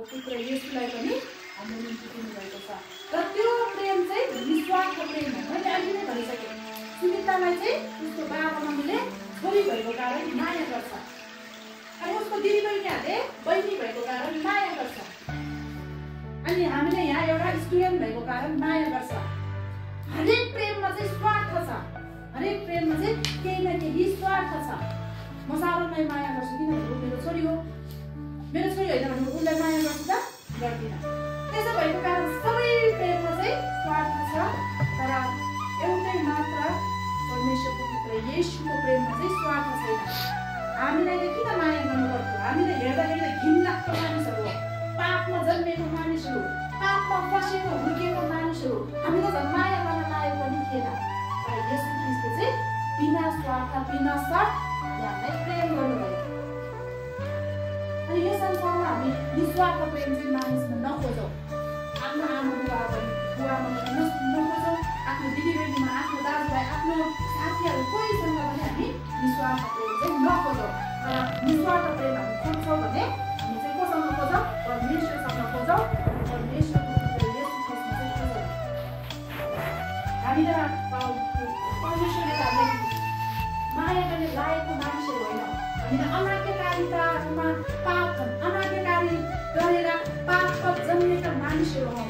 पुत्र येशूलाई पनि हाम्रो निम्ति दिनुभएको छ र त्यो प्रेम चाहिँ निस्वार्थ प्रेम हो। मैले अघि नै भनिसकेँ, सुनितालाई चाहिँ उसको बाबामम्मीले छोरी भएको कारण माया गर्छ अनि उसको दिदीबहिनीहरूले बहिनी भएको कारण माया गर्छ अनि हामीले यहाँ एउटा स्टुडेन्ट भएको कारण माया गर्छ। हरेक प्रेममा चाहिँ स्वार्थ छ, हरेक प्रेममा चाहिँ केही न केही स्वार्थ छ। म सारोनलाई माया गर्छु किनभने ऊ मेरो छोरी हो, मेरो छोरी होइन भने उसलाई माया गर्छु त गर्दिनँ। त्यसो भएको कारण सबै प्रेममा चाहिँ स्वार्थ छ, तर एउटै मात्र परमेश्वरको पुत्र येशूको प्रेममा चाहिँ स्वार्थ छैन। हामीलाई किन माया गर्नु पर्थ्यो? हामीले हेर्दाखेरि घिनलाग्दो मानिसहरू हो, पापमा जन्मेको मानिसहरू, पापमा फसेको हुर्केको मानिसहरू, हामीलाई झन् माया गर्न लायक पनि थिएन। तर येशू ख्रीष्टले चाहिँ बिना स्वार्थ बिना शर्त हामीलाई प्रेम गर्नुभयो। अनि यो संसारमा हामी निस्वार्थ प्रेम चाहिँ मानिसमा नखोजौँ। आफ्नो आमा बुवामा नखोजौँ, आफ्नो दिदीबहिनीमा, आफ्नो दाजुभाइ, आफ्नो साथीहरू कोहीसँग पनि हामी निस्वार्थ प्रेम चाहिँ नखोजौँ। तर निस्वार्थ प्रेम हामी खोज्छौँ भने हामी चाहिँ कोसँग खोजौँ? परमेश्वरसँग खोजौँ, परमेश्वरको पुत्र येशू ख्रीष्टमा चाहिँ खोजौँ। हामीले परमेश्वरले हामीलाई माया गर्ने लायकको मानिसहरू होइनौँ। हामीले अनाज्ञाकारितामा अनाज्ञाकारी गरेर पापमा जन्मेका मानिसहरू हौँ।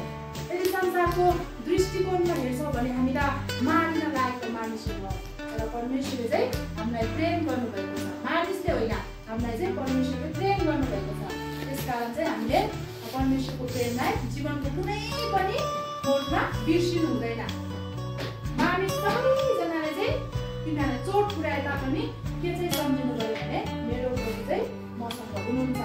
यदि संसारको दृष्टिकोणमा हेर्छौँ भने हामी त मारिन लागेको मानिसहरू हौँ। तर परमेश्वरले चाहिँ हामीलाई प्रेम गर्नुभएको छ, मानिसले होइन, हामीलाई चाहिँ परमेश्वरले प्रेम गर्नुभएको छ। त्यसकारण चाहिँ हामीले परमेश्वरको प्रेमलाई जीवनको कुनै पनि मोडमा बिर्सिनु हुँदैन। मानिस सबैजनाले चाहिँ तिनीहरूले चोट पुर्याए तापनि के चाहिँ सम्झिनु पर्यो भने मेरो प्रभु चाहिँ मसँग हुनुहुन्छ,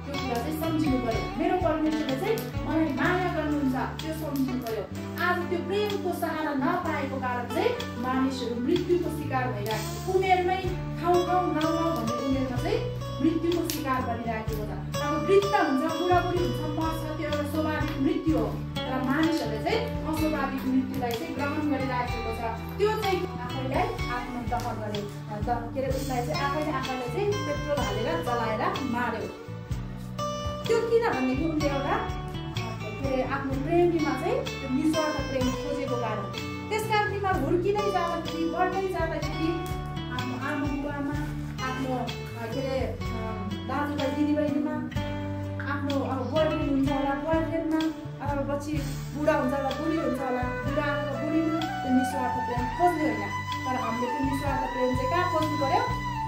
त्यो कुरा चाहिँ सम्झिनु पर्यो। मेरो परमेश्वरले चाहिँ मलाई माया गर्नुहुन्छ, त्यो सम्झिनु पर्यो। आज त्यो प्रेमको सहारा नपाएको कारण चाहिँ मानिसहरू मृत्युको शिकार भइरहेको, उमेरमै खाऊ खाऊ नाउ नाउ भन्ने उमेरमा चाहिँ मृत्युको शिकार बनिरहेको छ। अब वृद्ध हुन्छ, बुढाबुढी हुन्छ, मर्छ, त्यो एउटा स्वाभाविक मृत्यु हो। तर मानिसहरूले चाहिँ अस्वाभाविक मृत्युलाई चाहिँ ग्रहण गरिरहेको छ। त्यो चाहिँ आफैलाई आत्मदहन गरे, के अरे उसलाई चाहिँ आफैले आफैलाई चाहिँ पेट्रोल हालेर जलाएर मार्यो। त्यो किन भनेदेखि उनले एउटा आफ्नो प्रेमीमा चाहिँ त्यो निस्वार्थ प्रेम खोजेको कारण। त्यसकारण तिमीहरू हुर्किँदै जाँदाखेरि, बढ्दै जाँदाखेरि आफ्नो आमा बुवामा, आफ्नो के अरे दाजुभाइ दिदीबहिनीमा, आफ्नो अब बोयफ्रेन्ड हुन्छ होला बोयफ्रेन्डमा, अब पछि बुढा हुन्छ होला बुढी हुन्छ होला बुढा अथवा बुढीमा त्यो निस्वार्थ प्रेम खोज्ने होइन। तर हामीले त्यो निस्वार्थ प्रेम चाहिँ कहाँ खोज्नु पर्यो?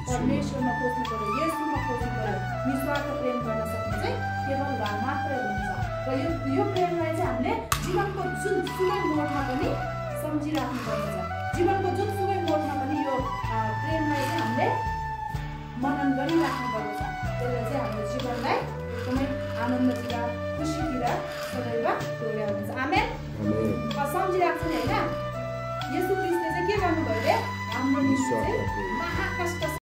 परमेश्वरमा खोज्नु पर्यो, येशूमा खोज्नु पर्यो। निस्वार्थ प्रेम गर्न सक्ने चाहिँ केवल उहाँ मात्रै हुनुहुन्छ। र यो प्रेमलाई चाहिँ हामीले जीवनको जुनसुकै मोडमा पनि सम्झिराख्नु पर्छ। जीवनको जुनसुकै मोडमा पनि यो प्रेमलाई चाहिँ हामीले मनन गरिराख्नु पर्छ।